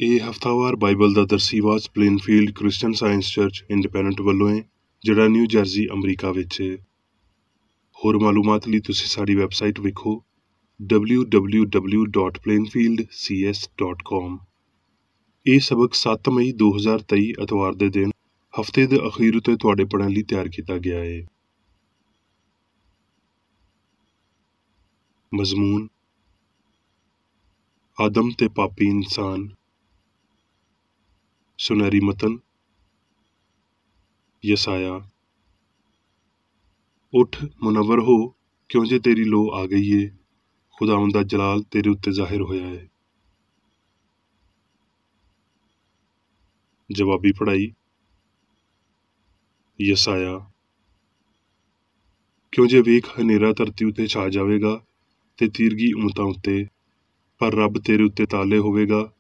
ਇਹ ਹਫ਼ਤਾਵਾਰ ਬਾਈਬਲ ਦਾ ਦਰਸੀਵਾਜ਼ ਸਪਲਿਨਫੀਲਡ Christian science church independent ਵੱਲੋਂ ਹੈ, ਜਿਹੜਾ ਨਿਊ ਜਰਸੀ ਅਮਰੀਕਾ ਵਿੱਚ ਹੈ। ਹੋਰ ਮਾਲੂਮਾਤ ਲਈ ਤੁਸੀਂ ਸਾਡੀ ਵੈਬਸਾਈਟ ਵੇਖੋ www.plainfieldcs.com। ਇਹ ਸਬਕ 7 ਮਈ 2023 ਐਤਵਾਰ ਦੇ ਦਿਨ ਹਫ਼ਤੇ ਦੇ ਅਖੀਰ ਉੱਤੇ ਤੁਹਾਡੇ ਪੜ੍ਹਨ ਲਈ ਤਿਆਰ ਕੀਤਾ ਗਿਆ ਹੈ। ਮਜ਼ਮੂਨ: ਆਦਮ ਤੇ ਪਾਪੀ ਇਨਸਾਨ। ਸੁਨਹਿਰੀ ਮਤਨ: ਯਸਾਇਆ। ਉੱਠ ਮੁਨੱਵਰ ਹੋ, ਕਿਉਂ ਜੇ ਤੇਰੀ ਲੋਅ ਆ ਗਈ ਏ, ਖੁਦਾਵੰਦ ਦਾ ਜਲਾਲ ਤੇਰੇ ਉੱਤੇ ਜ਼ਾਹਿਰ ਹੋਇਆ ਹੈ। ਜਵਾਬੀ ਪੜ੍ਹਾਈ। ਯਸਾਇਆ: ਕਿਉਂ ਜੇ ਵੇਖ ਹਨੇਰਾ ਧਰਤੀ ਉੱਤੇ ਛਾ ਜਾਵੇਗਾ ਤੇ ਤੀਰਗੀ ਉਮਤਾਂ ਉੱਤੇ, ਪਰ ਰੱਬ ਤੇਰੇ ਉੱਤੇ ਤਾਲੇ ਹੋਵੇਗਾ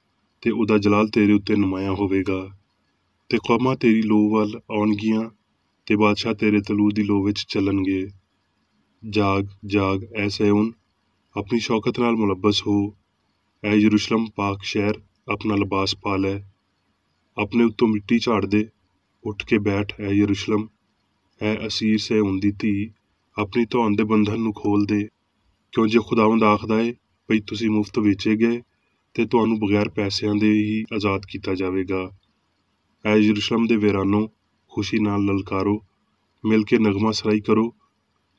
ਤੇ ਉਹਦਾ ਜਲਾਲ ਤੇਰੇ ਉੱਤੇ ਨੁਮਾਇਆ ਹੋਵੇਗਾ। ਤੇ ਕੌਮਾਂ ਤੇਰੀ ਲੋਅ ਵੱਲ ਆਉਣਗੀਆਂ ਤੇ ਬਾਦਸ਼ਾਹ ਤੇਰੇ ਤਲੂ ਦੀ ਲੋਅ ਵਿੱਚ ਚੱਲਣਗੇ। ਜਾਗ ਜਾਗ ਐ ਸਿਯੋਨ, ਆਪਣੀ ਸ਼ੌਕਤ ਨਾਲ ਮੁਲੱਬਸ ਹੋ। ਐ ਯਰੂਸ਼ਲਮ ਪਾਕ ਸ਼ਹਿਰ, ਆਪਣਾ ਲਿਬਾਸ ਪਾ ਲੈ। ਆਪਣੇ ਉੱਤੋਂ ਮਿੱਟੀ ਝਾੜ ਦੇ, ਉੱਠ ਕੇ ਬੈਠ ਐ ਯਰੂਸ਼ਲਮ। ਐ ਅਸੀਰ ਸਿਯੋਨ ਦੀ ਧੀ, ਆਪਣੀ ਧੌਣ ਦੇ ਬੰਧਨ ਨੂੰ ਖੋਲ ਦੇ। ਕਿਉਂ ਜੇ ਖੁਦਾਵੰਦ ਆਖਦਾ ਏ ਭਈ ਤੁਸੀਂ ਮੁਫਤ ਵੇਚੇ ਗਏ ਤੇ ਤੁਹਾਨੂੰ ਬਗੈਰ ਪੈਸਿਆਂ ਦੇ ਹੀ ਆਜ਼ਾਦ ਕੀਤਾ ਜਾਵੇਗਾ। ਐ ਯਰੂਸ਼ਲਮ ਦੇ ਵੇਰਾਨੋ, ਖੁਸ਼ੀ ਨਾਲ ਲਲਕਾਰੋ, ਮਿਲ ਕੇ ਨਗਮਾ ਸਰਾਈ ਕਰੋ।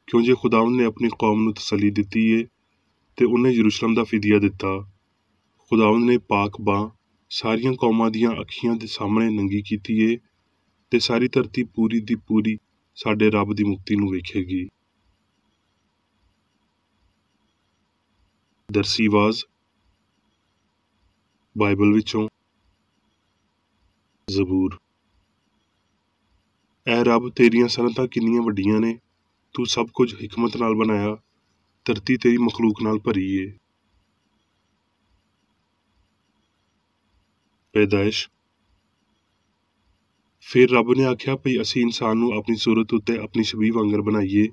ਕਿਉਂ ਜੇ ਖੁਦਾਵੰਦ ਨੇ ਆਪਣੀ ਕੌਮ ਨੂੰ ਤਸੱਲੀ ਦਿੱਤੀ ਏ ਤੇ ਉਹਨੇ ਯਰੂਸ਼ਲਮ ਦਾ ਫਿਦਿਆ ਦਿੱਤਾ। ਖੁਦਾਵੰਦ ਨੇ ਪਾਕ ਬਾਂਹ ਸਾਰੀਆਂ ਕੌਮਾਂ ਦੀਆਂ ਅੱਖੀਆਂ ਦੇ ਸਾਹਮਣੇ ਨੰਗੀ ਕੀਤੀ ਏ ਤੇ ਸਾਰੀ ਧਰਤੀ ਪੂਰੀ ਦੀ ਪੂਰੀ ਸਾਡੇ ਰੱਬ ਦੀ ਮੁਕਤੀ ਨੂੰ ਵੇਖੇਗੀ। ਦਰਸੀਵਾਜ਼ ਬਾਈਬਲ ਵਿੱਚੋਂ ਜ਼ਬੂਰ। ਐ ਰੱਬ, ਤੇਰੀਆਂ ਸਨਅਤਾਂ ਕਿੰਨੀਆਂ ਵੱਡੀਆਂ ਨੇ, ਤੂੰ ਸਭ ਕੁਝ ਹਿਕਮਤ ਨਾਲ ਬਣਾਇਆ, ਧਰਤੀ ਤੇਰੀ ਮਖਲੂਕ ਨਾਲ ਭਰੀ ਏ। ਪੈਦਾਇਸ਼। ਫਿਰ ਰੱਬ ਨੇ ਆਖਿਆ ਭਈ ਅਸੀਂ ਇਨਸਾਨ ਨੂੰ ਆਪਣੀ ਸੂਰਤ ਉੱਤੇ ਆਪਣੀ ਛਵੀ ਵਾਂਗਰ ਬਣਾਈਏ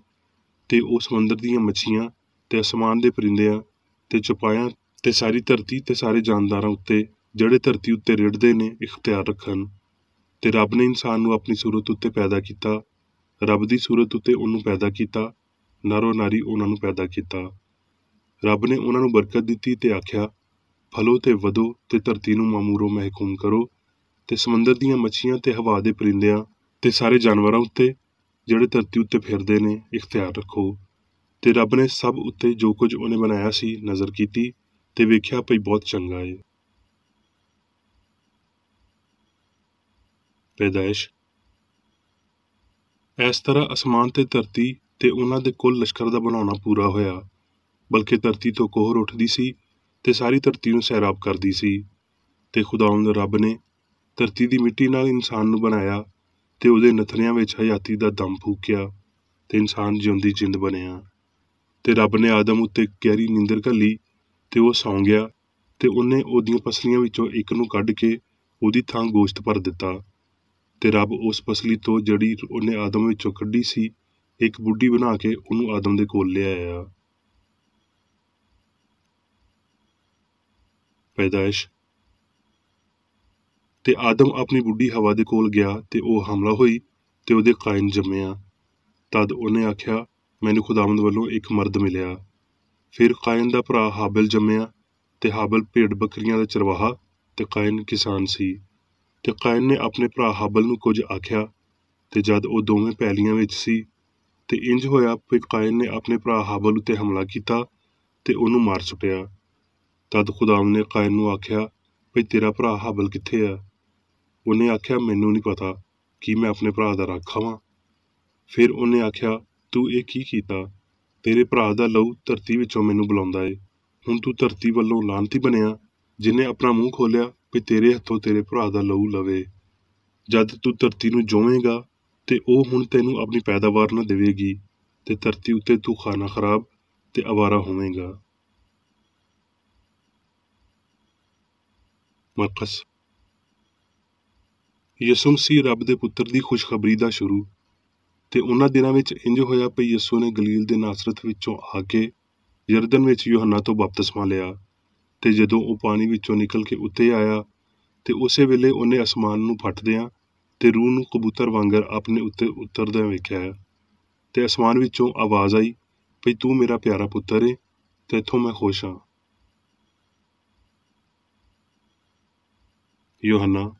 ਤੇ ਉਹ ਸਮੁੰਦਰ ਦੀਆਂ ਮੱਛੀਆਂ ਤੇ ਅਸਮਾਨ ਦੇ ਪਰਿੰਦਿਆਂ ਤੇ ਚੌਪਾਇਆਂ ਤੇ ਸਾਰੀ ਧਰਤੀ ਤੇ ਸਾਰੇ ਜਾਨਦਾਰਾਂ ਉੱਤੇ ਜਿਹੜੇ ਧਰਤੀ ਉੱਤੇ ਰਿੜ੍ਹਦੇ ਨੇ ਇਖਤਿਆਰ ਰੱਖਣ। ਤੇ ਰੱਬ ਨੇ ਇਨਸਾਨ ਨੂੰ ਆਪਣੀ ਸੂਰਤ ਉੱਤੇ ਪੈਦਾ ਕੀਤਾ, ਰੱਬ ਦੀ ਸੂਰਤ ਉੱਤੇ ਉਹਨੂੰ ਪੈਦਾ ਕੀਤਾ, ਨਰੋ ਨਾਰੀ ਉਹਨਾਂ ਨੂੰ ਪੈਦਾ ਕੀਤਾ। ਰੱਬ ਨੇ ਉਹਨਾਂ ਨੂੰ ਬਰਕਤ ਦਿੱਤੀ ਤੇ ਆਖਿਆ, ਫਲੋ ਤੇ ਵਧੋ ਤੇ ਧਰਤੀ ਨੂੰ ਮਾਮੂਰੋ ਮਹਿਕੂਮ ਕਰੋ ਤੇ ਸਮੁੰਦਰ ਦੀਆਂ ਮੱਛੀਆਂ ਤੇ ਹਵਾ ਦੇ ਪਰਿੰਦਿਆਂ ਤੇ ਸਾਰੇ ਜਾਨਵਰਾਂ ਉੱਤੇ ਜਿਹੜੇ ਧਰਤੀ ਉੱਤੇ ਫਿਰਦੇ ਨੇ ਇਖਤਿਆਰ ਰੱਖੋ। ਤੇ ਰੱਬ ਨੇ ਸਭ ਉੱਤੇ ਜੋ ਕੁਝ ਉਹਨੇ ਬਣਾਇਆ ਸੀ ਨਜ਼ਰ ਕੀਤੀ ਤੇ ਵੇਖਿਆ ਭਈ ਬਹੁਤ ਚੰਗਾ ਏ। ਪੈਦਾਇਸ਼। ਇਸ ਤਰ੍ਹਾਂ ਅਸਮਾਨ ਤੇ ਧਰਤੀ ਤੇ ਉਹਨਾਂ ਦੇ ਕੁੱਲ ਲਸ਼ਕਰ ਦਾ ਬਣਾਉਣਾ ਪੂਰਾ ਹੋਇਆ, ਬਲਕਿ ਧਰਤੀ ਤੋਂ ਕੋਹਰ ਉੱਠਦੀ ਸੀ ਤੇ ਸਾਰੀ ਧਰਤੀ ਨੂੰ ਸੈਰਾਬ ਕਰਦੀ ਸੀ। ਤੇ ਖੁਦਾਵੰਦ ਰੱਬ ਨੇ ਧਰਤੀ ਦੀ ਮਿੱਟੀ ਨਾਲ ਇਨਸਾਨ ਨੂੰ ਬਣਾਇਆ ਤੇ ਉਹਦੇ ਨਥਨਿਆਂ ਵਿੱਚ ਹਯਾਤੀ ਦਾ ਦਮ ਫੂਕਿਆ ਤੇ ਇਨਸਾਨ ਜਿਉਂਦੀ ਜਿੰਦ ਬਣਿਆ। ਤੇ ਰੱਬ ਨੇ ਆਦਮ ਉੱਤੇ ਗਹਿਰੀ ਨੀਂਦਰ ਘੱਲੀ ਤੇ ਉਹ ਸੌਂ ਗਿਆ ਤੇ ਉਹਨੇ ਉਹਦੀਆਂ ਪਸਲੀਆਂ ਵਿੱਚੋਂ ਇੱਕ ਨੂੰ ਕੱਢ ਕੇ ਉਹਦੀ ਥਾਂ ਗੋਸ਼ਤ ਭਰ ਦਿੱਤਾ। ਤੇ ਰੱਬ ਉਸ ਪਸਲੀ ਤੋਂ ਜਿਹੜੀ ਉਹਨੇ ਆਦਮ ਵਿੱਚੋਂ ਕੱਢੀ ਸੀ ਇੱਕ ਬੁੱਢੀ ਬਣਾ ਕੇ ਉਹਨੂੰ ਆਦਮ ਦੇ ਕੋਲ ਲਿਆਇਆ। ਪੈਦਾਇਸ਼। ਤੇ ਆਦਮ ਆਪਣੀ ਬੁੱਢੀ ਹਵਾ ਦੇ ਕੋਲ ਗਿਆ ਤੇ ਉਹ ਹਮਲਾ ਹੋਈ ਤੇ ਉਹਦੇ ਕਾਇਨ ਜੰਮਿਆ। ਤਦ ਉਹਨੇ ਆਖਿਆ, ਮੈਨੂੰ ਖੁਦਾਵੰਦ ਵੱਲੋਂ ਇੱਕ ਮਰਦ ਮਿਲਿਆ। ਫਿਰ ਕਾਇਨ ਦਾ ਭਰਾ ਹਾਬਲ ਜੰਮਿਆ ਤੇ ਹਾਬਲ ਭੇਡ ਬੱਕਰੀਆਂ ਦਾ ਚਰਵਾਹਾ ਤੇ ਕਾਇਨ ਕਿਸਾਨ ਸੀ। ਤੇ ਕਾਇਨ ਨੇ ਆਪਣੇ ਭਰਾ ਹਾਬਲ ਨੂੰ ਕੁਝ ਆਖਿਆ ਤੇ ਜਦ ਉਹ ਦੋਵੇਂ ਪੈਲੀਆਂ ਵਿੱਚ ਸੀ ਤੇ ਇੰਜ ਹੋਇਆ ਕਿ ਕਾਇਨ ਨੇ ਆਪਣੇ ਭਰਾ ਹਾਬਲ ਉੱਤੇ ਹਮਲਾ ਕੀਤਾ ਤੇ ਉਹਨੂੰ ਮਾਰ ਸੁੱਟਿਆ। ਤਦ ਖੁਦਾਵੰਦ ਨੇ ਕਾਇਨ ਨੂੰ ਆਖਿਆ ਭਈ ਤੇਰਾ ਭਰਾ ਹਾਬਲ ਕਿੱਥੇ ਆ? ਉਹਨੇ ਆਖਿਆ, ਮੈਨੂੰ ਨਹੀਂ ਪਤਾ ਕਿ ਮੈਂ ਆਪਣੇ ਭਰਾ ਦਾ ਰਾਖਾ ਵਾਂ। ਫਿਰ ਉਹਨੇ ਆਖਿਆ, ਤੂੰ ਇਹ ਕੀ ਕੀਤਾ? ਤੇਰੇ ਭਰਾ ਦਾ ਲਹੂ ਧਰਤੀ ਵਿੱਚੋਂ ਮੈਨੂੰ ਬੁਲਾਉਂਦਾ ਏ। ਹੁਣ ਤੂੰ ਧਰਤੀ ਵੱਲੋਂ ਲਾਹਨਤੀ ਬਣਿਆ, ਜਿਹਨੇ ਆਪਣਾ ਮੂੰਹ ਖੋਲਿਆ ਵੀ ਤੇਰੇ ਹੱਥੋਂ ਤੇਰੇ ਭਰਾ ਦਾ ਲਹੂ ਲਵੇ। ਜਦ ਤੂੰ ਧਰਤੀ ਨੂੰ ਜੋਵੇਂਗਾ ਤੇ ਉਹ ਹੁਣ ਤੈਨੂੰ ਆਪਣੀ ਪੈਦਾਵਾਰ ਨਾ ਦੇਵੇਗੀ ਤੇ ਧਰਤੀ ਉੱਤੇ ਤੂੰ ਖਾਣਾ ਖਰਾਬ ਤੇ ਅਵਾਰਾ ਹੋਵੇਂਗਾ। ਮਰਕਸ। ਯਿਸੂ ਮਸੀਹ ਰੱਬ ਦੇ ਪੁੱਤਰ ਦੀ ਖੁਸ਼ਖਬਰੀ ਦਾ ਸ਼ੁਰੂ। ਤੇ ਉਹਨਾਂ ਦਿਨਾਂ ਵਿੱਚ ਇੰਜ ਹੋਇਆ ਭਈ ਯਿਸੂ ਨੇ ਗਲੀਲ ਦੇ ਨਾਸਰਤ ਵਿੱਚੋਂ ਆ ਕੇ ਯਰਦਨ ਵਿੱਚ ਯੂਹੰਨਾ ਤੋਂ ਬਪਤਿਸਮਾ ਲਿਆ। ਤੇ ਜਦੋਂ ਉਹ ਪਾਣੀ ਵਿੱਚੋਂ ਨਿਕਲ ਕੇ ਉੱਤੇ ਆਇਆ ਤੇ ਉਸੇ ਵੇਲੇ ਉਹਨੇ ਅਸਮਾਨ ਨੂੰ ਫਟਦਿਆਂ ਤੇ ਰੂਹ ਨੂੰ ਕਬੂਤਰ ਵਾਂਗਰ ਆਪਣੇ ਉੱਤੇ ਉਤਰਦਿਆਂ ਵੇਖਿਆ ਤੇ ਅਸਮਾਨ ਵਿੱਚੋਂ ਆਵਾਜ਼ ਆਈ ਭਈ ਤੂੰ ਮੇਰਾ ਪਿਆਰਾ ਪੁੱਤਰ ਏ ਤੇ ਇੱਥੋਂ ਮੈਂ ਖੁਸ਼ ਹਾਂ। ਯੋਹੰਨਾ।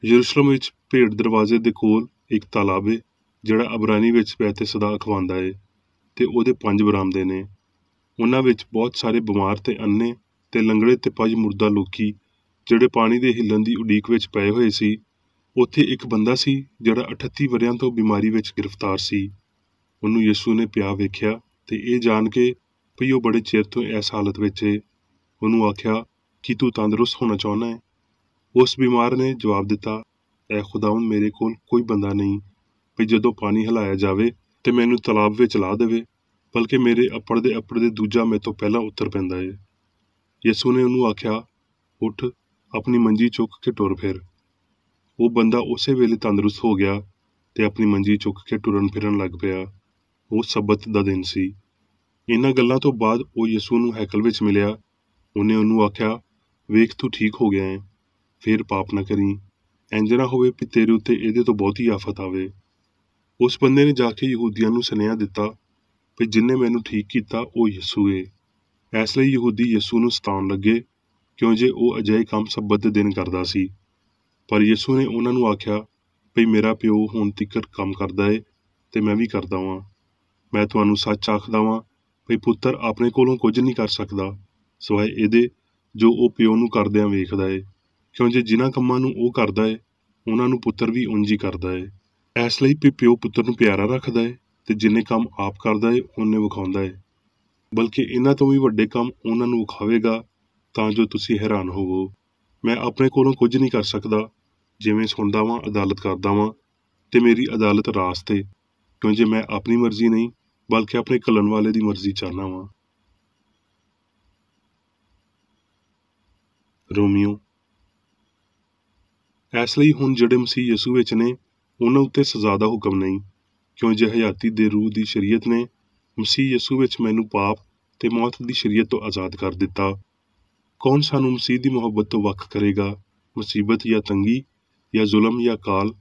ਯਰੂਸ਼ਲਮ ਵਿੱਚ ਭੇਡ ਦਰਵਾਜ਼ੇ ਦੇ ਕੋਲ ਇੱਕ ਤਾਲਾਬ ਏ ਜਿਹੜਾ ਅਬਰਾਨੀ ਵਿੱਚ ਵੈਤੇ ਸਦਾ ਅਖਵਾਉਂਦਾ ਏ ਤੇ ਉਹਦੇ 5 ਬਰਾਮਦੇ ਨੇ। ਉਹਨਾਂ ਵਿੱਚ ਬਹੁਤ ਸਾਰੇ ਬਿਮਾਰ ਤੇ ਅੰਨੇ ਤੇ ਲੰਗੜੇ ਤੇ ਪੰਜ ਮੁਰਦਾ ਲੋਕੀ ਜਿਹੜੇ ਪਾਣੀ ਦੇ ਹਿੱਲਣ ਦੀ ਉਡੀਕ ਵਿੱਚ ਪਏ ਹੋਏ ਸੀ। ਉੱਥੇ ਇੱਕ ਬੰਦਾ ਸੀ ਜਿਹੜਾ 38 ਵਰ੍ਹਿਆਂ ਤੋਂ ਬਿਮਾਰੀ ਵਿੱਚ ਗ੍ਰਿਫਤਾਰ ਸੀ। ਉਹਨੂੰ ਯਿਸੂ ਨੇ ਪਿਆ ਵੇਖਿਆ ਤੇ ਇਹ ਜਾਣ ਕੇ ਭਈ ਉਹ ਬੜੇ ਚਿਰ ਤੋਂ ਇਸ ਹਾਲਤ ਵਿੱਚ ਏ, ਉਹਨੂੰ ਆਖਿਆ ਕਿ ਤੂੰ ਤੰਦਰੁਸਤ ਹੋਣਾ ਚਾਹੁੰਦਾ ਹੈ। ਉਸ ਬਿਮਾਰ ਨੇ ਜਵਾਬ ਦਿੱਤਾ, ਐ ਖੁਦਾਵੰਦ, ਮੇਰੇ ਕੋਲ ਕੋਈ ਬੰਦਾ ਨਹੀਂ ਭਈ ਜਦੋਂ ਪਾਣੀ ਹਿਲਾਇਆ ਜਾਵੇ ਤੇ ਮੈਨੂੰ ਤਲਾਬ ਵਿੱਚ ਲਾ ਦੇਵੇ, ਬਲਕਿ ਮੇਰੇ ਅੱਪੜਦੇ ਦੂਜਾ ਮੇਰੇ ਤੋਂ ਪਹਿਲਾਂ ਉਤਰ ਪੈਂਦਾ ਏ। ਯਿਸੂ ਨੇ ਉਹਨੂੰ ਆਖਿਆ, ਉੱਠ, ਆਪਣੀ ਮੰਜੀ ਚੁੱਕ ਕੇ ਟੁਰ ਫਿਰ। ਉਹ ਬੰਦਾ ਉਸੇ ਵੇਲੇ ਤੰਦਰੁਸਤ ਹੋ ਗਿਆ ਤੇ ਆਪਣੀ ਮੰਜੀ ਚੁੱਕ ਕੇ ਟੁਰਨ ਫਿਰਨ ਲੱਗ ਪਿਆ। ਉਹ ਸਬਤ ਦਾ ਦਿਨ ਸੀ। ਇਹਨਾਂ ਗੱਲਾਂ ਤੋਂ ਬਾਅਦ ਉਹ ਯਿਸੂ ਨੂੰ ਹੈਕਲ ਵਿੱਚ ਮਿਲਿਆ। ਉਹਨੇ ਉਹਨੂੰ ਆਖਿਆ, ਵੇਖ, ਤੂੰ ਠੀਕ ਹੋ ਗਿਆ ਹੈ, ਫੇਰ ਪਾਪ ਨਾ ਕਰੀਂ, ਇੰਜ ਨਾ ਹੋਵੇ ਵੀ ਤੇਰੇ ਉੱਤੇ ਇਹਦੇ ਤੋਂ ਬਹੁਤੀ ਆਫਤ ਆਵੇ। ਉਸ ਬੰਦੇ ਨੇ ਜਾ ਕੇ ਯਹੂਦੀਆਂ ਨੂੰ ਸੁਨੇਹਾ ਦਿੱਤਾ ਵੀ ਜਿਨਨੇ ਮੈਨੂੰ ਠੀਕ ਕੀਤਾ ਉਹ ਯਿਸੂ ਏ। ਇਸ ਲਈ ਯਹੂਦੀ ਯਿਸੂ ਨੂੰ ਸਤਾਉਣ ਲੱਗੇ, ਕਿਉਂ ਜੇ ਉਹ ਅਜਿਹੇ ਕੰਮ ਸਬਤ ਦੇ ਦਿਨ ਕਰਦਾ ਸੀ। ਪਰ ਯਿਸੂ ਨੇ ਉਹਨਾਂ ਨੂੰ ਆਖਿਆ ਭਈ ਮੇਰਾ ਪਿਓ ਹੁਣ ਤੀਕਰ ਕੰਮ ਕਰਦਾ ਏ ਤੇ ਮੈਂ ਵੀ ਕਰਦਾ ਵਾਂ। ਮੈਂ ਤੁਹਾਨੂੰ ਸੱਚ ਆਖਦਾ ਵਾਂ ਭਈ ਪੁੱਤਰ ਆਪਣੇ ਕੋਲੋਂ ਕੁਝ ਨਹੀਂ ਕਰ ਸਕਦਾ ਸਿਵਾਏ ਇਹਦੇ ਜੋ ਉਹ ਪਿਓ ਨੂੰ ਕਰਦਿਆਂ ਵੇਖਦਾ ਏ, ਕਿਉਂ ਜੇ ਜਿਨ੍ਹਾਂ ਕੰਮਾਂ ਨੂੰ ਉਹ ਕਰਦਾ ਏ ਉਹਨਾਂ ਨੂੰ ਪੁੱਤਰ ਵੀ ਉਂਝ ਹੀ ਕਰਦਾ ਏ। ਇਸ ਲਈ ਵੀ ਪਿਓ ਪੁੱਤਰ ਨੂੰ ਪਿਆਰਾ ਰੱਖਦਾ ਏ ਤੇ ਜਿੰਨੇ ਕੰਮ ਆਪ ਕਰਦਾ ਏ ਉਹਨੇ ਵਿਖਾਉਂਦਾ ਏ, ਬਲਕਿ ਇਹਨਾਂ ਤੋਂ ਵੀ ਵੱਡੇ ਕੰਮ ਉਹਨਾਂ ਨੂੰ ਵਿਖਾਵੇਗਾ ਤਾਂ ਜੋ ਤੁਸੀਂ ਹੈਰਾਨ ਹੋਵੋ। ਮੈਂ ਆਪਣੇ ਕੋਲੋਂ ਕੁਝ ਨਹੀਂ ਕਰ ਸਕਦਾ, ਜਿਵੇਂ ਸੁਣਦਾ ਵਾਂ ਅਦਾਲਤ ਕਰਦਾ ਵਾਂ ਤੇ ਮੇਰੀ ਅਦਾਲਤ ਰਾਸਤ ਏ, ਕਿਉਂ ਜੇ ਮੈਂ ਆਪਣੀ ਮਰਜ਼ੀ ਨਹੀਂ ਬਲਕਿ ਆਪਣੇ ਘੱਲਣ ਵਾਲੇ ਦੀ ਮਰਜ਼ੀ ਚਾਹੁੰਦਾ ਵਾਂ। ਰੋਮੀਓ। ਇਸ ਲਈ ਹੁਣ ਜਿਹੜੇ ਮਸੀਹ ਯਿਸੂ ਵਿੱਚ ਨੇ ਉਹਨਾਂ ਉੱਤੇ ਸਜ਼ਾ ਦਾ ਹੁਕਮ ਨਹੀਂ, ਕਿਉਂ ਜੇ ਹਯਾਤੀ ਦੇ ਰੂਹ ਦੀ ਸ਼ਰੀਅਤ ਨੇ ਮਸੀਹ ਯਿਸੂ ਵਿੱਚ ਮੈਨੂੰ ਪਾਪ ਤੇ ਮੌਤ ਦੀ ਸ਼ਰੀਅਤ ਤੋਂ ਆਜ਼ਾਦ ਕਰ ਦਿੱਤਾ। ਕੌਣ ਸਾਨੂੰ ਮਸੀਹ ਦੀ ਮੁਹੱਬਤ ਤੋਂ ਵੱਖ ਕਰੇਗਾ? ਮੁਸੀਬਤ ਜਾਂ ਤੰਗੀ ਜਾਂ ਜ਼ੁਲਮ ਜਾਂ ਕਾਲ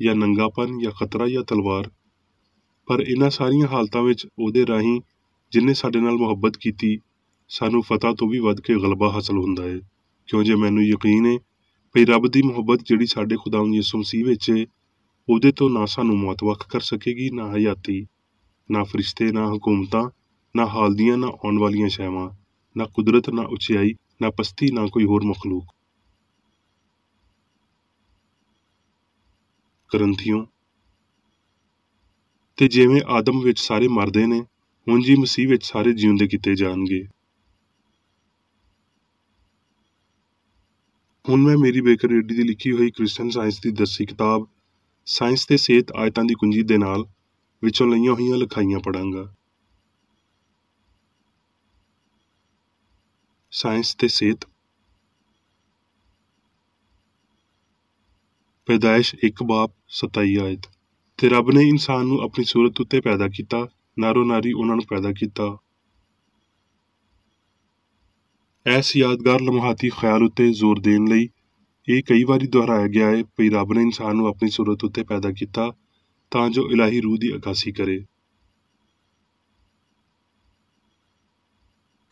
ਜਾਂ ਨੰਗਾਪਨ ਜਾਂ ਖਤਰਾ ਜਾਂ ਤਲਵਾਰ? ਪਰ ਇਹਨਾਂ ਸਾਰੀਆਂ ਹਾਲਤਾਂ ਵਿੱਚ ਉਹਦੇ ਰਾਹੀਂ ਜਿਨ੍ਹੇ ਸਾਡੇ ਨਾਲ ਮੁਹੱਬਤ ਕੀਤੀ ਸਾਨੂੰ ਫਤਹ ਤੋਂ ਵੀ ਵੱਧ ਕੇ ਗਲਬਾ ਹਾਸਲ ਹੁੰਦਾ ਹੈ, ਕਿਉਂ ਜੇ ਮੈਨੂੰ ਯਕੀਨ ਹੈ ਭਈ ਰੱਬ ਦੀ ਮੁਹੱਬਤ ਜਿਹੜੀ ਸਾਡੇ ਖੁਦਾਵੰਦ ਯਿਸੂ ਮਸੀਹ ਵਿੱਚ ਹੈ ਉਹਦੇ ਤੋਂ ਨਾ ਸਾਨੂੰ ਮੌਤ ਵੱਖ ਕਰ ਸਕੇਗੀ, ਨਾ ਹਯਾਤੀ, ਨਾ ਫਰਿਸ਼ਤੇ, ਨਾ ਹਕੂਮਤਾਂ, ਨਾ ਹਾਲ ਦੀਆਂ ਨਾ ਆਉਣ ਵਾਲੀਆਂ ਸ਼ੈਵਾਂ, ਨਾ ਕੁਦਰਤ, ਨਾ ਉਚਾਈ, ਨਾ ਪਸਤੀ, ਨਾ ਕੋਈ ਹੋਰ ਮਖਲੂਕ। ਕਰੰਥੀਓ। ਤੇ ਜਿਵੇਂ ਆਦਮ ਵਿੱਚ ਸਾਰੇ ਮਰਦੇ ਨੇ ਹੁਣ ਜੀ ਮਸੀਹ ਵਿੱਚ ਸਾਰੇ ਜਿਉਂਦੇ ਕੀਤੇ ਜਾਣਗੇ। ਹੁਣ ਮੈਂ ਮੇਰੀ ਬੇਕਰ ਰੇਡੀ ਦੀ ਲਿਖੀ ਹੋਈ ਕ੍ਰਿਸਚਨ ਸਾਇੰਸ ਦੀ ਦਸੀ ਕਿਤਾਬ ਸਾਇੰਸ ਤੇ ਸਿਹਤ ਆਇਤਾਂ ਦੀ ਕੁੰਜੀ ਦੇ ਨਾਲ ਵਿੱਚੋਂ ਲਈਆਂ ਹੋਈਆਂ ਲਿਖਾਈਆਂ ਪੜਾਂਗਾ। ਸਾਇੰਸ ਤੇ ਸਿਹਤ। ਪੈਦਾਇਸ਼ 1 ਬਾਬ 27 ਆਇਤ। ਤੇ ਰੱਬ ਨੇ ਇਨਸਾਨ ਨੂੰ ਆਪਣੀ ਸੂਰਤ ਉੱਤੇ ਪੈਦਾ ਕੀਤਾ, ਨਾਰੋ ਨਾਰੀ ਉਹਨਾਂ ਨੂੰ ਪੈਦਾ ਕੀਤਾ। ਇਸ ਯਾਦਗਾਰ ਲਮਹਾਤੀ ਖਿਆਲ ਉੱਤੇ ਜ਼ੋਰ ਦੇਣ ਲਈ ਇਹ ਕਈ ਵਾਰੀ ਦੁਹਰਾਇਆ ਗਿਆ ਹੈ ਭਈ ਰੱਬ ਨੇ ਇਨਸਾਨ ਨੂੰ ਆਪਣੀ ਸੂਰਤ ਉੱਤੇ ਪੈਦਾ ਕੀਤਾ ਤਾਂ ਜੋ ਇਲਾਹੀ ਰੂਹ ਦੀ ਅਕਾਸੀ ਕਰੇ।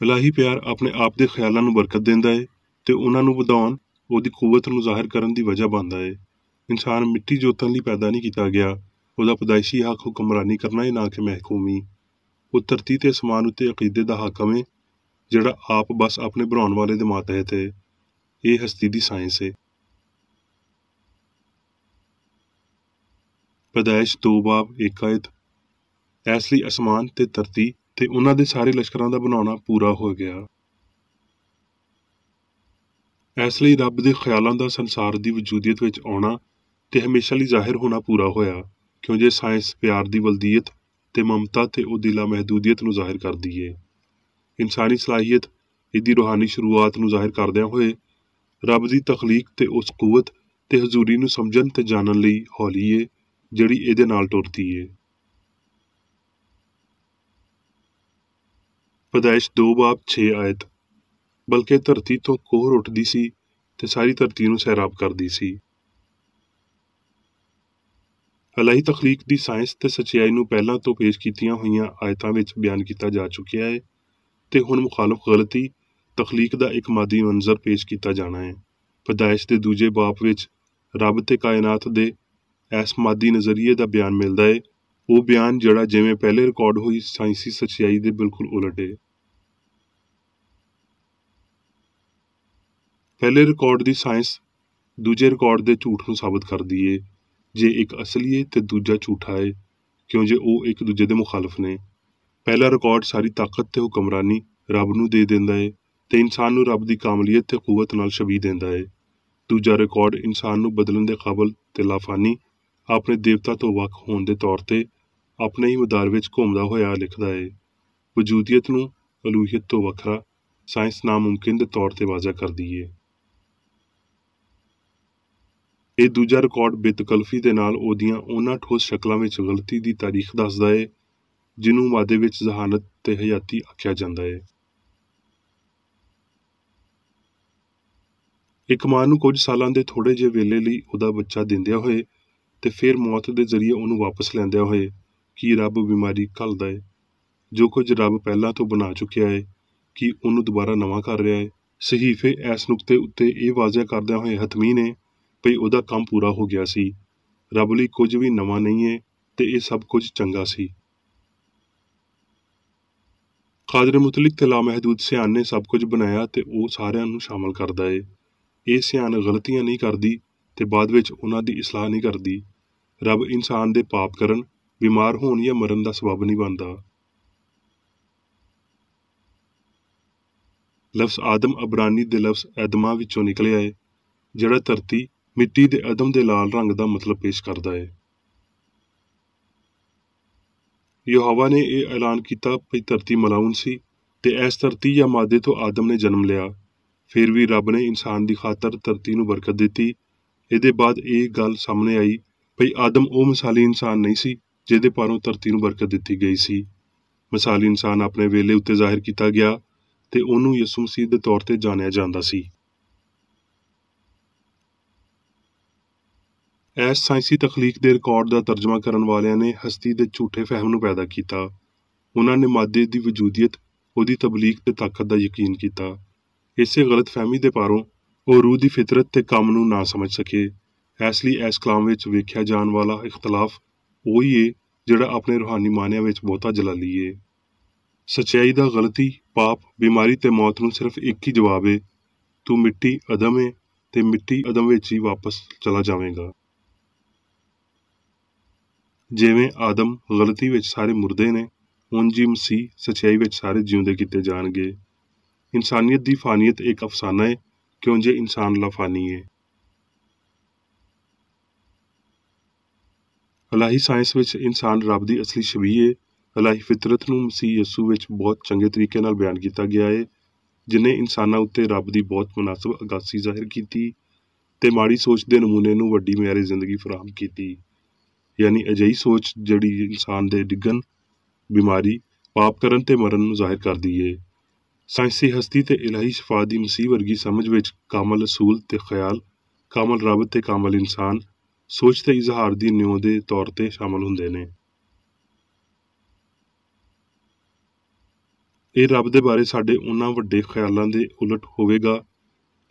ਇਲਾਹੀ ਪਿਆਰ ਆਪਣੇ ਆਪ ਦੇ ਖਿਆਲਾਂ ਨੂੰ ਬਰਕਤ ਦਿੰਦਾ ਹੈ ਤੇ ਉਹਨਾਂ ਨੂੰ ਵਧਾਉਣ, ਉਹਦੀ ਕੂਵਤ ਨੂੰ ਜ਼ਾਹਿਰ ਕਰਨ ਦੀ ਵਜ੍ਹਾ ਬਣਦਾ ਹੈ। ਇਨਸਾਨ ਮਿੱਟੀ ਜੋਤਣ ਲਈ ਪੈਦਾ ਨਹੀਂ ਕੀਤਾ ਗਿਆ, ਉਹਦਾ ਪਦਾਇਸ਼ੀ ਹੱਕ ਹੁਕਮਰਾਨੀ ਕਰਨਾ ਹੈ, ਨਾ ਕਿ ਮਹਿਕੂਮੀ। ਉਹ ਧਰਤੀ ਤੇ ਅਸਮਾਨ ਉੱਤੇ ਅਕੀਦੇ ਦਾ ਹਾਕਮ ਹੈ ਜਿਹੜਾ ਆਪ ਬਸ ਆਪਣੇ ਬਣਾਉਣ ਵਾਲੇ ਦੇ ਮਾਤਹਿਤ ਹੈ। ਇਹ ਹਸਤੀ ਦੀ ਸਾਇੰਸ ਹੈ। ਪੈਦਾਇਸ਼ 2 ਬਾਬ 1 ਆਇਤ। ਇਸ ਲਈ ਅਸਮਾਨ ਤੇ ਧਰਤੀ ਤੇ ਉਹਨਾਂ ਦੇ ਸਾਰੇ ਲਸ਼ਕਰਾਂ ਦਾ ਬਣਾਉਣਾ ਪੂਰਾ ਹੋ ਗਿਆ। ਇਸ ਲਈ ਰੱਬ ਦੇ ਖਿਆਲਾਂ ਦਾ ਸੰਸਾਰ ਦੀ ਵਜੂਦੀਅਤ ਵਿੱਚ ਆਉਣਾ ਤੇ ਹਮੇਸ਼ਾ ਲਈ ਜ਼ਾਹਿਰ ਹੋਣਾ ਪੂਰਾ ਹੋਇਆ, ਕਿਉਂ ਜੇ ਸਾਇੰਸ ਪਿਆਰ ਦੀ ਬਲਦੀਅਤ ਤੇ ਮਮਤਾ ਤੇ ਉਹਦੀ ਲਾਮਹਿਦੂਦੀਅਤ ਨੂੰ ਜ਼ਾਹਿਰ ਕਰਦੀ ਏ। ਇਨਸਾਨੀ ਸਲਾਹੀਅਤ ਇਹਦੀ ਰੂਹਾਨੀ ਸ਼ੁਰੂਆਤ ਨੂੰ ਜ਼ਾਹਿਰ ਕਰਦਿਆਂ ਹੋਏ ਰੱਬ ਦੀ ਤਖਲੀਕ ਤੇ ਉਸ ਕੂਵਤ ਤੇ ਹਜ਼ੂਰੀ ਨੂੰ ਸਮਝਣ ਤੇ ਜਾਣਨ ਲਈ ਹੌਲੀ ਏ ਜਿਹੜੀ ਇਹਦੇ ਨਾਲ ਟੁਰਦੀ ਏ। ਪੈਦਾਇਸ਼ 2 ਬਾਬ 6 ਆਇਤ। ਬਲਕਿ ਧਰਤੀ ਤੋਂ ਕੋਹਰ ਉੱਠਦੀ ਸੀ ਤੇ ਸਾਰੀ ਧਰਤੀ ਨੂੰ ਸੈਰਾਬ ਕਰਦੀ ਸੀ। ਇਲਾਹੀ ਤਖਲੀਕ ਦੀ ਸਾਇੰਸ ਤੇ ਸੱਚਾਈ ਨੂੰ ਪਹਿਲਾਂ ਤੋਂ ਪੇਸ਼ ਕੀਤੀਆਂ ਹੋਈਆਂ ਆਇਤਾਂ ਵਿੱਚ ਬਿਆਨ ਕੀਤਾ ਜਾ ਚੁੱਕਿਆ ਹੈ ਤੇ ਹੁਣ ਮੁਖਾਲਫ ਗਲਤੀ ਤਖਲੀਕ ਦਾ ਇੱਕ ਮਾਦੀ ਮੰਜ਼ਰ ਪੇਸ਼ ਕੀਤਾ ਜਾਣਾ ਹੈ। ਪੈਦਾਇਸ਼ ਦੇ ਦੂਜੇ ਬਾਪ ਵਿੱਚ ਰੱਬ ਤੇ ਕਾਇਨਾਤ ਦੇ ਇਸ ਮਾਦੀ ਨਜ਼ਰੀਏ ਦਾ ਬਿਆਨ ਮਿਲਦਾ ਹੈ, ਉਹ ਬਿਆਨ ਜਿਹੜਾ ਜਿਵੇਂ ਪਹਿਲੇ ਰਿਕਾਰਡ ਹੋਈ ਸਾਇੰਸੀ ਸੱਚਾਈ ਦੇ ਬਿਲਕੁਲ ਉਲਟ ਹੈ। ਪਹਿਲੇ ਰਿਕਾਰਡ ਦੀ ਸਾਇੰਸ ਦੂਜੇ ਰਿਕਾਰਡ ਦੇ ਝੂਠ ਨੂੰ ਸਾਬਤ ਕਰਦੀ ਹੈ, ਜੇ ਇੱਕ ਅਸਲੀ ਹੈ ਤੇ ਦੂਜਾ ਝੂਠਾ ਹੈ, ਕਿਉਂ ਜੇ ਉਹ ਇੱਕ ਦੂਜੇ ਦੇ ਮੁਖਾਲਫ ਨੇ। ਪਹਿਲਾ ਰਿਕਾਰਡ ਸਾਰੀ ਤਾਕਤ ਤੇ ਹੁਕਮਰਾਨੀ ਰੱਬ ਨੂੰ ਦੇ ਦਿੰਦਾ ਹੈ ਤੇ ਇਨਸਾਨ ਨੂੰ ਰੱਬ ਦੀ ਕਾਮਲੀਅਤ ਤੇ ਕੂਵਤ ਨਾਲ ਸ਼ਬੀਹ ਦਿੰਦਾ ਹੈ। ਦੂਜਾ ਰਿਕਾਰਡ ਇਨਸਾਨ ਨੂੰ ਬਦਲਣ ਦੇ ਕਾਬਲ ਤੇ ਲਾਫਾਨੀ ਆਪਣੇ ਦੇਵਤਾ ਤੋਂ ਵੱਖ ਹੋਣ ਦੇ ਤੌਰ ਤੇ ਆਪਣੇ ਹੀ ਮਦਾਰ ਵਿੱਚ ਘੁੰਮਦਾ ਹੋਇਆ ਲਿਖਦਾ ਹੈ। ਵਜੂਦੀਅਤ ਨੂੰ ਅਲੂਹੀਅਤ ਤੋਂ ਵੱਖਰਾ ਸਾਇੰਸ ਨਾਮੁਮਕਿਨ ਦੇ ਤੌਰ ਤੇ ਵਾਜ਼ਾ ਕਰਦੀ ਹੈ। ਇਹ ਦੂਜਾ ਰਿਕਾਰਡ ਬੇਤਕਲਫੀ ਦੇ ਨਾਲ ਉਹਦੀਆਂ ਉਹਨਾਂ ਠੋਸ ਸ਼ਕਲਾਂ ਵਿੱਚ ਗਲਤੀ ਦੀ ਤਾਰੀਖ ਦੱਸਦਾ ਹੈ ਜਿਹਨੂੰ ਮਾਦੇ ਵਿੱਚ ਜ਼ਹਾਨਤ ਤੇ ਹਯਾਤੀ ਆਖਿਆ ਜਾਂਦਾ ਹੈ। ਇੱਕ ਮਾਂ ਨੂੰ ਕੁਝ ਸਾਲਾਂ ਦੇ ਥੋੜ੍ਹੇ ਜਿਹੇ ਵੇਲੇ ਲਈ ਉਹਦਾ ਬੱਚਾ ਦਿੰਦਿਆਂ ਹੋਏ ਤੇ ਫਿਰ ਮੌਤ ਦੇ ਜ਼ਰੀਏ ਉਹਨੂੰ ਵਾਪਸ ਲੈਂਦਿਆਂ ਹੋਏ ਕੀ ਰੱਬ ਬਿਮਾਰੀ ਘੱਲਦਾ ਹੈ? ਜੋ ਕੁਝ ਰੱਬ ਪਹਿਲਾਂ ਤੋਂ ਬਣਾ ਚੁੱਕਿਆ ਹੈ ਕਿ ਉਹਨੂੰ ਦੁਬਾਰਾ ਨਵਾਂ ਕਰ ਰਿਹਾ ਹੈ। ਸਹੀਫੇ ਇਸ ਨੁਕਤੇ ਉੱਤੇ ਇਹ ਵਾਜ਼ਿਆ ਕਰਦਿਆਂ ਹੋਏ ਹਤਮੀ ਨੇ ਭਈ ਉਹਦਾ ਕੰਮ ਪੂਰਾ ਹੋ ਗਿਆ ਸੀ। ਰੱਬ ਲਈ ਕੁਝ ਵੀ ਨਵਾਂ ਨਹੀਂ ਹੈ ਤੇ ਇਹ ਸਭ ਕੁਝ ਚੰਗਾ ਸੀ। ਕਾਦਰ ਮੁਤਲਕ ਤੇ ਲਾਮਹਿਦੂਦ ਸਿਆਣ ਨੇ ਸਭ ਕੁਝ ਬਣਾਇਆ ਤੇ ਉਹ ਸਾਰਿਆਂ ਨੂੰ ਸ਼ਾਮਲ ਕਰਦਾ ਹੈ। ਇਹ ਸਿਆਣ ਗਲਤੀਆਂ ਨਹੀਂ ਕਰਦੀ ਤੇ ਬਾਅਦ ਵਿੱਚ ਉਹਨਾਂ ਦੀ ਇਸਲਾਹ ਨਹੀਂ ਕਰਦੀ। ਰੱਬ ਇਨਸਾਨ ਦੇ ਪਾਪ ਕਰਨ, ਬਿਮਾਰ ਹੋਣ ਜਾਂ ਮਰਨ ਦਾ ਸਬਬ ਨਹੀਂ ਬਣਦਾ। ਲਫ਼ਜ਼ ਆਦਮ ਅਬਰਾਨੀ ਦੇ ਲਫ਼ਜ਼ ਐਦਮਾ ਵਿੱਚੋਂ ਨਿਕਲਿਆ ਹੈ, ਜਿਹੜਾ ਧਰਤੀ ਮਿੱਟੀ ਦੇ ਅਦਮ ਦੇ ਲਾਲ ਰੰਗ ਦਾ ਮਤਲਬ ਪੇਸ਼ ਕਰਦਾ ਹੈ। ਯਹੋਵਾ ਨੇ ਇਹ ਐਲਾਨ ਕੀਤਾ ਕਿ ਧਰਤੀ ਮਲਾਉਨ ਸੀ ਤੇ ਇਸ ਧਰਤੀ ਜਾਂ ਮਾਦੇ ਤੋਂ ਆਦਮ ਨੇ ਜਨਮ ਲਿਆ। ਫਿਰ ਵੀ ਰੱਬ ਨੇ ਇਨਸਾਨ ਦੀ ਖਾਤਰ ਧਰਤੀ ਨੂੰ ਬਰਕਤ ਦਿੱਤੀ। ਇਹਦੇ ਬਾਅਦ ਇਹ ਗੱਲ ਸਾਹਮਣੇ ਆਈ ਭਈ ਆਦਮ ਉਹ ਮਿਸਾਲੀ ਇਨਸਾਨ ਨਹੀਂ ਸੀ ਜਿਹਦੇ ਪਾਰੋਂ ਧਰਤੀ ਨੂੰ ਬਰਕਤ ਦਿੱਤੀ ਗਈ ਸੀ। ਮਿਸਾਲੀ ਇਨਸਾਨ ਆਪਣੇ ਵੇਲੇ ਉੱਤੇ ਜ਼ਾਹਿਰ ਕੀਤਾ ਗਿਆ ਤੇ ਉਹਨੂੰ ਯਿਸੂ ਮਸੀਹ ਦੇ ਤੌਰ ਤੇ ਜਾਣਿਆ ਜਾਂਦਾ ਸੀ। ਇਸ ਸਾਇੰਸੀ ਤਖਲੀਕ ਦੇ ਰਿਕਾਰਡ ਦਾ ਤਰਜਮਾ ਕਰਨ ਵਾਲਿਆਂ ਨੇ ਹਸਤੀ ਦੇ ਝੂਠੇ ਫਹਿਮ ਨੂੰ ਪੈਦਾ ਕੀਤਾ। ਉਹਨਾਂ ਨੇ ਮਾਦੇ ਦੀ ਵਜੂਦੀਅਤ, ਉਹਦੀ ਤਬਲੀਗ ਤੇ ਤਾਕਤ ਦਾ ਯਕੀਨ ਕੀਤਾ। ਇਸੇ ਗਲਤ ਫਹਿਮੀ ਦੇ ਪਾਰੋਂ ਉਹ ਰੂਹ ਦੀ ਫਿਤਰਤ ਤੇ ਕੰਮ ਨੂੰ ਨਾ ਸਮਝ ਸਕੇ। ਇਸ ਲਈ ਇਸ ਕਲਾਮ ਵਿੱਚ ਵੇਖਿਆ ਜਾਣ ਵਾਲਾ ਇਖਤਲਾਫ ਉਹੀ ਏ ਜਿਹੜਾ ਆਪਣੇ ਰੂਹਾਨੀ ਮਾਨਿਆਂ ਵਿੱਚ ਬਹੁਤਾ ਜਲਾਲੀ ਏ। ਸੱਚਾਈ ਦਾ ਗਲਤੀ, ਪਾਪ, ਬਿਮਾਰੀ ਤੇ ਮੌਤ ਨੂੰ ਸਿਰਫ ਇੱਕ ਹੀ ਜਵਾਬ ਏ, ਤੂੰ ਮਿੱਟੀ ਅਦਮ ਏ ਤੇ ਮਿੱਟੀ ਅਦਮ ਵਿੱਚ ਹੀ ਵਾਪਸ ਚਲਾ ਜਾਵੇਂਗਾ। ਜਿਵੇਂ ਆਦਮ ਗਲਤੀ ਵਿੱਚ ਸਾਰੇ ਮੁਰਦੇ ਨੇ, ਉਂਝ ਹੀ ਮਸੀਹ ਸੱਚਾਈ ਵਿੱਚ ਸਾਰੇ ਜਿਉਂਦੇ ਕੀਤੇ ਜਾਣਗੇ। ਇਨਸਾਨੀਅਤ ਦੀ ਫਾਨੀਅਤ ਇੱਕ ਅਫਸਾਨਾ ਹੈ, ਕਿਉਂ ਜੇ ਇਨਸਾਨ ਲਾਫਾਨੀ ਹੈ। ਇਲਾਹੀ ਸਾਇੰਸ ਵਿੱਚ ਇਨਸਾਨ ਰੱਬ ਦੀ ਅਸਲੀ ਸ਼ਬੀਹ ਹੈ। ਇਲਾਹੀ ਫਿਤਰਤ ਨੂੰ ਮਸੀਹ ਯਸੂ ਵਿੱਚ ਬਹੁਤ ਚੰਗੇ ਤਰੀਕੇ ਨਾਲ ਬਿਆਨ ਕੀਤਾ ਗਿਆ ਹੈ, ਜਿਨੇ ਇਨਸਾਨਾਂ ਉੱਤੇ ਰੱਬ ਦੀ ਬਹੁਤ ਮੁਨਾਸਬ ਅਗਾਸੀ ਜ਼ਾਹਿਰ ਕੀਤੀ ਤੇ ਮਾੜੀ ਸੋਚ ਦੇ ਨਮੂਨੇ ਨੂੰ ਵੱਡੀ ਮਿਆਰੀ ਜ਼ਿੰਦਗੀ ਫਰਾਹਮ ਕੀਤੀ। ਯਾਨੀ ਅਜਿਹੀ ਸੋਚ ਜਿਹੜੀ ਇਨਸਾਨ ਦੇ ਡਿੱਗਣ, ਬਿਮਾਰੀ, ਪਾਪ ਕਰਨ ਤੇ ਮਰਨ ਨੂੰ ਜ਼ਾਹਿਰ ਕਰਦੀ ਏ। ਸਾਇੰਸੀ ਹਸਤੀ ਤੇ ਇਲਾਹੀ ਸ਼ਫਾ ਦੀ ਮਸੀਹ ਵਰਗੀ ਸਮਝ ਵਿੱਚ ਕਾਮਲ ਅਸੂਲ ਤੇ ਖਿਆਲ, ਕਾਮਲ ਰੱਬ ਤੇ ਕਾਮਲ ਇਨਸਾਨ, ਸੋਚ ਤੇ ਇਜ਼ਹਾਰ ਦੀ ਨਿਉ ਦੇ ਤੌਰ ਤੇ ਸ਼ਾਮਲ ਹੁੰਦੇ ਨੇ। ਇਹ ਰੱਬ ਦੇ ਬਾਰੇ ਸਾਡੇ ਉਹਨਾਂ ਵੱਡੇ ਖਿਆਲਾਂ ਦੇ ਉਲਟ ਹੋਵੇਗਾ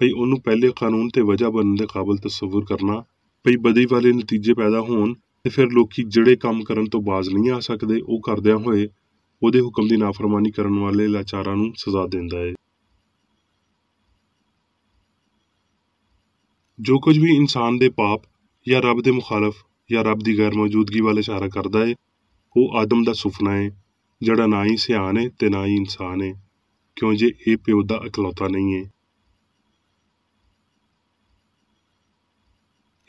ਭਈ ਉਹਨੂੰ ਪਹਿਲੇ ਕਾਨੂੰਨ ਤੇ ਵਜ੍ਹਾ ਬਣਨ ਦੇ ਕਾਬਲ ਤਸੱਵੁਰ ਕਰਨਾ, ਭਈ ਬਦੀ ਵਾਲੇ ਨਤੀਜੇ ਪੈਦਾ ਹੋਣ ਤੇ ਫਿਰ ਲੋਕੀ ਜਿਹੜੇ ਕੰਮ ਕਰਨ ਤੋਂ ਬਾਜ਼ ਨਹੀਂ ਆ ਸਕਦੇ ਉਹ ਕਰਦਿਆਂ ਹੋਏ ਉਹਦੇ ਹੁਕਮ ਦੀ ਨਾਫਰਮਾਨੀ ਕਰਨ ਵਾਲੇ ਲਾਚਾਰਾਂ ਨੂੰ ਸਜ਼ਾ ਦਿੰਦਾ ਹੈ। ਜੋ ਕੁਝ ਵੀ ਇਨਸਾਨ ਦੇ ਪਾਪ ਜਾਂ ਰੱਬ ਦੇ ਮੁਖਾਲਫ ਜਾਂ ਰੱਬ ਦੀ ਗੈਰ ਮੌਜੂਦਗੀ ਵੱਲ ਇਸ਼ਾਰਾ ਕਰਦਾ ਹੈ, ਉਹ ਆਦਮ ਦਾ ਸੁਪਨਾ ਹੈ, ਜਿਹੜਾ ਨਾ ਹੀ ਸਿਆਣ ਹੈ ਤੇ ਨਾ ਹੀ ਇਨਸਾਨ ਹੈ, ਕਿਉਂ ਜੇ ਇਹ ਪਿਓ ਦਾ ਇਕਲੌਤਾ ਨਹੀਂ ਹੈ।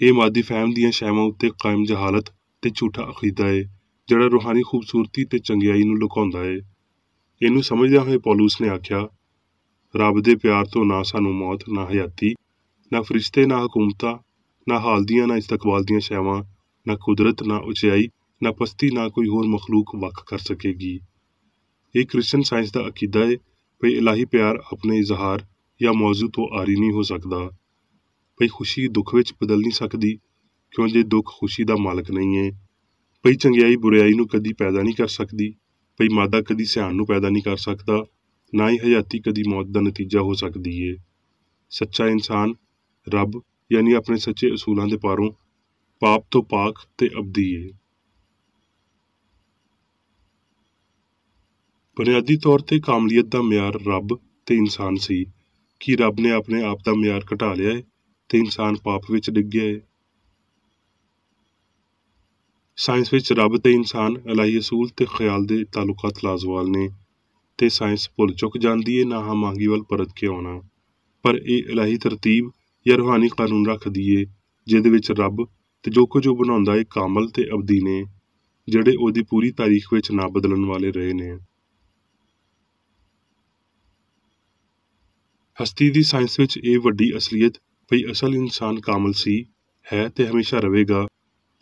ਇਹ ਮਾਦੀ ਫਹਿਮ ਦੀਆਂ ਸ਼ੈਵਾਂ ਉੱਤੇ ਕਾਇਮ ਜਹਾਲਤ ਤੇ ਝੂਠਾ ਅਕੀਦਾ ਹੈ, ਜਿਹੜਾ ਰੂਹਾਨੀ ਖੂਬਸੂਰਤੀ ਤੇ ਚੰਗਿਆਈ ਨੂੰ ਲੁਕਾਉਂਦਾ ਹੈ। ਇਹਨੂੰ ਸਮਝਦਿਆਂ ਹੋਏ ਪੌਲੂਸ ਨੇ ਆਖਿਆ, ਰੱਬ ਦੇ ਪਿਆਰ ਤੋਂ ਨਾ ਸਾਨੂੰ ਮੌਤ, ਨਾ ਹਯਾਤੀ, ਨਾ ਫਰਿਸ਼ਤੇ, ਨਾ ਹਕੂਮਤਾਂ, ਨਾ ਹਾਲ ਦੀਆਂ, ਨਾ ਇਸਤਕਬਾਲ ਦੀਆਂ ਸ਼ੈਵਾਂ, ਨਾ ਕੁਦਰਤ, ਨਾ ਉਚਾਈ, ਨਾ ਪਸਤੀ, ਨਾ ਕੋਈ ਹੋਰ ਮਖਲੂਕ ਵੱਖ ਕਰ ਸਕੇਗੀ। ਇਹ ਕ੍ਰਿਸਚਨ ਸਾਇੰਸ ਦਾ ਅਕੀਦਾ ਹੈ ਭਈ ਇਲਾਹੀ ਪਿਆਰ ਆਪਣੇ ਇਜ਼ਹਾਰ ਜਾਂ ਮੌਜੂ ਤੋਂ ਆਰੀ ਨਹੀਂ ਹੋ ਸਕਦਾ। ਭਈ ਖੁਸ਼ੀ ਦੁੱਖ ਵਿੱਚ ਬਦਲ ਨਹੀਂ ਸਕਦੀ, ਕਿਉਂ ਜੇ ਦੁੱਖ ਖੁਸ਼ੀ ਦਾ ਮਾਲਕ ਨਹੀਂ ਹੈ। ਭਈ ਚੰਗਿਆਈ ਬੁਰਿਆਈ ਨੂੰ ਕਦੀ ਪੈਦਾ ਨਹੀਂ ਕਰ ਸਕਦੀ, ਭਈ ਮਾਦਾ ਕਦੀ ਸਿਆਣ ਨੂੰ ਪੈਦਾ ਨਹੀਂ ਕਰ ਸਕਦਾ, ਨਾ ਹੀ ਹਯਾਤੀ ਕਦੀ ਮੌਤ ਦਾ ਨਤੀਜਾ ਹੋ ਸਕਦੀ ਹੈ। ਸੱਚਾ ਇਨਸਾਨ ਰੱਬ ਯਾਨੀ ਆਪਣੇ ਸੱਚੇ ਅਸੂਲਾਂ ਦੇ ਪਾਰੋਂ ਪਾਪ ਤੋਂ ਪਾਕ ਤੇ ਅਬਦੀ ਹੈ। ਬੁਨਿਆਦੀ ਤੌਰ ਤੇ ਕਾਮਲੀਅਤ ਦਾ ਮਿਆਰ ਰੱਬ ਤੇ ਇਨਸਾਨ ਸੀ। ਕਿ ਰੱਬ ਨੇ ਆਪਣੇ ਆਪ ਦਾ ਮਿਆਰ ਘਟਾ ਲਿਆ ਹੈ ਤੇ ਇਨਸਾਨ ਪਾਪ ਵਿੱਚ ਡਿੱਗ ਗਿਆ ਹੈ। ਸਾਇੰਸ ਵਿੱਚ ਰੱਬ ਤੇ ਇਨਸਾਨ ਇਲਾਹੀ ਅਸੂਲ ਤੇ ਖਿਆਲ ਦੇ ਤਾਲੁਕਾਤ ਲਾਜ਼ਵਾਲ ਨੇ, ਤੇ ਸਾਇੰਸ ਭੁੱਲ ਚੁੱਕ ਜਾਂਦੀ ਹੈ ਨਾ ਮਾਂਗੀ ਵੱਲ ਪਰਤ ਕੇ ਆਉਣਾ। ਪਰ ਇਹ ਇਲਾਹੀ ਤਰਤੀਬ ਜਾਂ ਰੂਹਾਨੀ ਕਾਨੂੰਨ ਰੱਖਦੀ ਏ, ਜਿਹਦੇ ਵਿੱਚ ਰੱਬ ਤੇ ਜੋ ਕੁਝ ਉਹ ਬਣਾਉਂਦਾ ਏ ਕਾਮਲ ਤੇ ਅਬਦੀ ਨੇ, ਜਿਹੜੇ ਉਹਦੀ ਪੂਰੀ ਤਾਰੀਖ ਵਿੱਚ ਨਾ ਬਦਲਣ ਵਾਲੇ ਰਹੇ ਨੇ। ਹਸਤੀ ਦੀ ਸਾਇੰਸ ਵਿੱਚ ਇਹ ਵੱਡੀ ਅਸਲੀਅਤ ਭਈ ਅਸਲ ਇਨਸਾਨ ਕਾਮਲ ਸੀ, ਹੈ ਤੇ ਹਮੇਸ਼ਾ ਰਹੇਗਾ,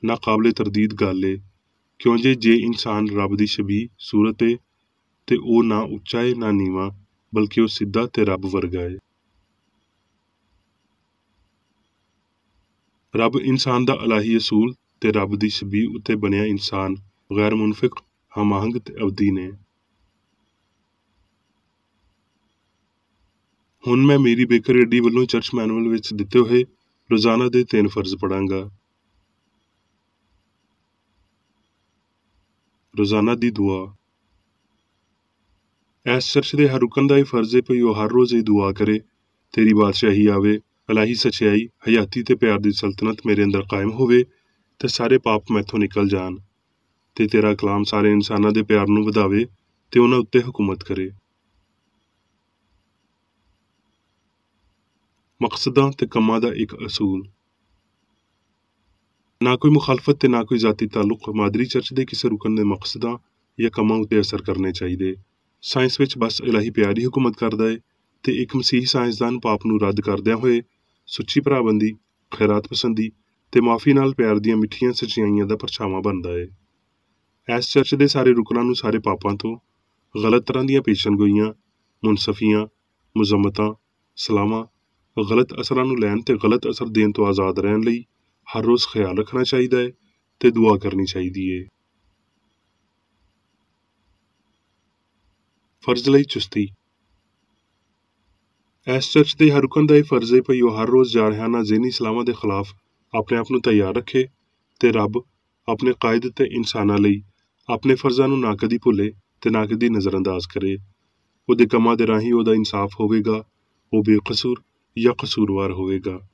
ਨਾ ਕਾਬਲੇ ਤਰਦੀਦ ਗੱਲ ਏ। ਕਿਉਂ ਜੇ ਇਨਸਾਨ ਰੱਬ ਦੀ ਸ਼ਬੀਹ ਸੂਰਤ ਏ ਤੇ ਉਹ ਨਾ ਉੱਚਾ ਏ ਨਾ ਨੀਵਾਂ, ਬਲਕਿ ਉਹ ਸਿੱਧਾ ਤੇ ਰੱਬ ਵਰਗਾ ਏ। ਰੱਬ ਇਨਸਾਨ ਦਾ ਇਲਾਹੀ ਅਸੂਲ ਤੇ ਰੱਬ ਦੀ ਸ਼ਬੀਹ ਉੱਤੇ ਬਣਿਆ ਇਨਸਾਨ ਗੈਰ ਮੁਨਫਿਕ, ਹਮਾਹੰਗ ਤੇ ਅਬਦੀ ਨੇ। ਹੁਣ ਮੈਂ ਮੀਰੀ ਬੇਕਰ ਏਡੀ ਵੱਲੋਂ ਚਰਚ ਮੈਨੂਅਲ ਵਿੱਚ ਦਿੱਤੇ ਹੋਏ ਰੋਜ਼ਾਨਾ ਦੇ 3 ਫਰਜ਼ ਪੜਾਂਗਾ। ਰੋਜ਼ਾਨਾ ਦੀ ਦੁਆ। ਇਸ ਚਰਚ ਦੇ ਹਰ ਰੁਕਨ ਦਾ ਇਹ ਫਰਜ਼ ਹੈ ਭਈ ਉਹ ਹਰ ਰੋਜ਼ ਇਹ ਦੁਆ ਕਰੇ, ਤੇਰੀ ਬਾਦਸ਼ਾਹੀ ਆਵੇ, ਇਲਾਹੀ ਸੱਚਾਈ, ਹਯਾਤੀ ਤੇ ਪਿਆਰ ਦੀ ਸਲਤਨਤ ਮੇਰੇ ਅੰਦਰ ਕਾਇਮ ਹੋਵੇ ਤੇ ਸਾਰੇ ਪਾਪ ਮੈਥੋਂ ਨਿਕਲ ਜਾਣ, ਤੇ ਤੇਰਾ ਕਲਾਮ ਸਾਰੇ ਇਨਸਾਨਾਂ ਦੇ ਪਿਆਰ ਨੂੰ ਵਧਾਵੇ ਤੇ ਉਹਨਾਂ ਉੱਤੇ ਹਕੂਮਤ ਕਰੇ। ਮਕਸਦਾਂ ਤੇ ਕੰਮਾਂ ਦਾ ਇੱਕ ਅਸੂਲ। ਨਾ ਕੋਈ ਮੁਖਾਲਫਤ ਤੇ ਨਾ ਕੋਈ ਜ਼ਾਤੀ ਤਾਲੁਕ ਮਾਦਰੀ ਚਰਚ ਦੇ ਕਿਸੇ ਰੁਕਨ ਦੇ ਮਕਸਦਾਂ ਜਾਂ ਕੰਮਾਂ ਉੱਤੇ ਅਸਰ ਕਰਨੇ ਚਾਹੀਦੇ। ਸਾਇੰਸ ਵਿੱਚ ਬਸ ਇਲਾਹੀ ਪਿਆਰ ਹੀ ਹੁਕੂਮਤ ਕਰਦਾ ਹੈ, ਤੇ ਇੱਕ ਮਸੀਹੀ ਸਾਇੰਸਦਾਨ ਪਾਪ ਨੂੰ ਰੱਦ ਕਰਦਿਆਂ ਹੋਏ ਸੁੱਚੀ ਭਰਾਬੰਦੀ, ਖੈਰਾਤ ਪਸੰਦੀ ਤੇ ਮਾਫੀ ਨਾਲ ਪਿਆਰ ਦੀਆਂ ਮਿੱਠੀਆਂ ਸੱਚਾਈਆਂ ਦਾ ਪਰਛਾਵਾਂ ਬਣਦਾ ਹੈ। ਇਸ ਚਰਚ ਦੇ ਸਾਰੇ ਰੁਕਨਾਂ ਨੂੰ ਸਾਰੇ ਪਾਪਾਂ ਤੋਂ, ਗਲਤ ਤਰ੍ਹਾਂ ਦੀਆਂ ਪੇਸ਼ਨਗੋਈਆਂ, ਮੁਨਸਫੀਆਂ, ਮੁਜ਼ੰਮਤਾਂ, ਸਲਾਹਾਂ, ਗਲਤ ਅਸਰਾਂ ਨੂੰ ਲੈਣ ਤੇ ਗਲਤ ਅਸਰ ਦੇਣ ਤੋਂ ਆਜ਼ਾਦ ਰਹਿਣ ਲਈ ਹਰ ਰੋਜ਼ ਖਿਆਲ ਰੱਖਣਾ ਚਾਹੀਦਾ ਹੈ ਤੇ ਦੁਆ ਕਰਨੀ ਚਾਹੀਦੀ ਹੈ। ਫਰਜ਼ ਲਈ ਚੁਸਤੀ। ਇਸ ਚਰਚ ਦੇ ਹਰ ਰੁਕਨ ਦਾ ਇਹ ਫਰਜ਼ ਹੈ ਭਈ ਉਹ ਹਰ ਰੋਜ਼ ਜਾਰਹਾਨਾ ਜ਼ਿਹਨੀ ਸਲਾਹਾਂ ਦੇ ਖਿਲਾਫ ਆਪਣੇ ਆਪ ਨੂੰ ਤਿਆਰ ਰੱਖੇ ਤੇ ਰੱਬ ਆਪਣੇ ਕਾਇਦ ਤੇ ਇਨਸਾਨਾਂ ਲਈ ਆਪਣੇ ਫਰਜ਼ਾਂ ਨੂੰ ਨਾ ਕਦੀ ਭੁੱਲੇ ਤੇ ਨਾ ਕਦੀ ਨਜ਼ਰਅੰਦਾਜ਼ ਕਰੇ। ਉਹਦੇ ਕੰਮਾਂ ਦੇ ਰਾਹੀਂ ਉਹਦਾ ਇਨਸਾਫ ਹੋਵੇਗਾ, ਉਹ ਬੇਕਸੂਰ ਜਾਂ ਕਸੂਰਵਾਰ ਹੋਵੇਗਾ।